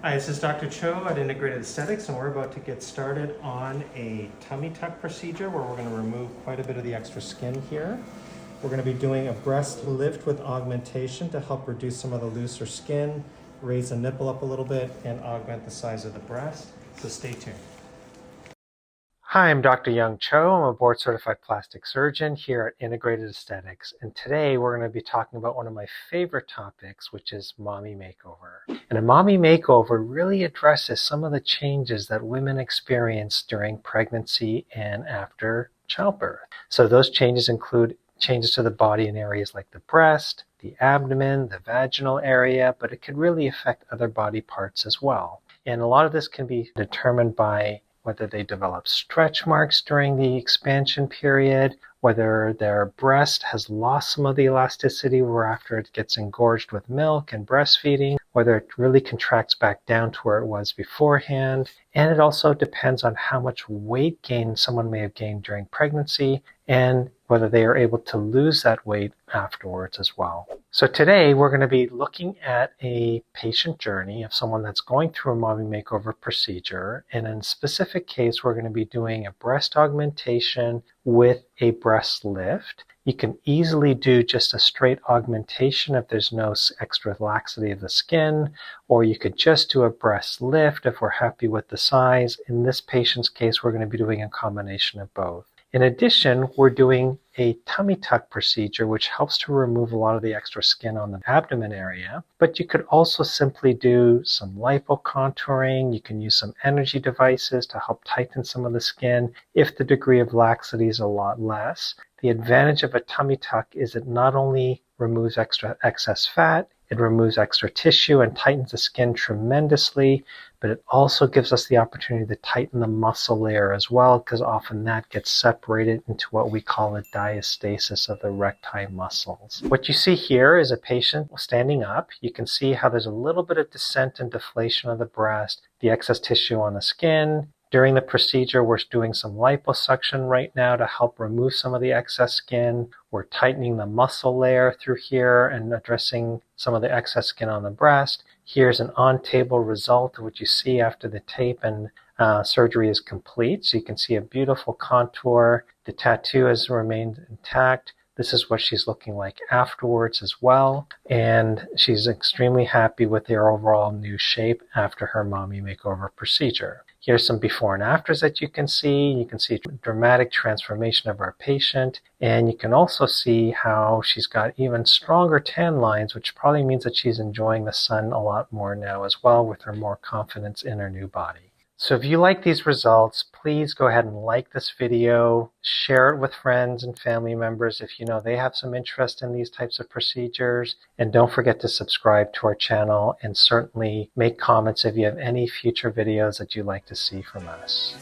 Hi, this is Dr. Cho at Integrated Aesthetics, and we're about to get started on a tummy tuck procedure where we're going to remove quite a bit of the extra skin here. We're going to be doing a breast lift with augmentation to help reduce some of the looser skin, raise the nipple up a little bit, and augment the size of the breast. So stay tuned. Hi, I'm Dr. Young Cho. I'm a board-certified plastic surgeon here at Integrated Aesthetics, and today we're going to be talking about one of my favorite topics, which is Mommy Makeover. And a Mommy Makeover really addresses some of the changes that women experience during pregnancy and after childbirth. So those changes include changes to the body in areas like the breast, the abdomen, the vaginal area, but it could really affect other body parts as well. And a lot of this can be determined by whether they develop stretch marks during the expansion period, whether their breast has lost some of the elasticity after it gets engorged with milk and breastfeeding, whether it really contracts back down to where it was beforehand. And it also depends on how much weight gain someone may have gained during pregnancy and whether they are able to lose that weight afterwards as well. So today we're going to be looking at a patient journey of someone that's going through a Mommy Makeover procedure. And in a specific case, we're going to be doing a breast augmentation with a breast lift. You can easily do just a straight augmentation if there's no extra laxity of the skin, or you could just do a breast lift if we're happy with the size. In this patient's case, we're going to be doing a combination of both. In addition, we're doing a tummy tuck procedure, which helps to remove a lot of the extra skin on the abdomen area. But you could also simply do some lipo contouring. You can use some energy devices to help tighten some of the skin if the degree of laxity is a lot less. The advantage of a tummy tuck is it not only removes excess fat, it removes extra tissue and tightens the skin tremendously, but it also gives us the opportunity to tighten the muscle layer as well, because often that gets separated into what we call a diastasis of the recti muscles. What you see here is a patient standing up. You can see how there's a little bit of descent and deflation of the breast, the excess tissue on the skin. During the procedure, we're doing some liposuction right now to help remove some of the excess skin. We're tightening the muscle layer through here and addressing some of the excess skin on the breast. Here's an on-table result of what you see after the tape and surgery is complete. So you can see a beautiful contour. The tattoo has remained intact. This is what she's looking like afterwards as well. And she's extremely happy with her overall new shape after her Mommy Makeover procedure. Here's some before and afters that you can see. You can see a dramatic transformation of our patient. And you can also see how she's got even stronger tan lines, which probably means that she's enjoying the sun a lot more now as well, with her more confidence in her new body. So if you like these results, please go ahead and like this video, share it with friends and family members if you know they have some interest in these types of procedures, and don't forget to subscribe to our channel and certainly make comments if you have any future videos that you'd like to see from us.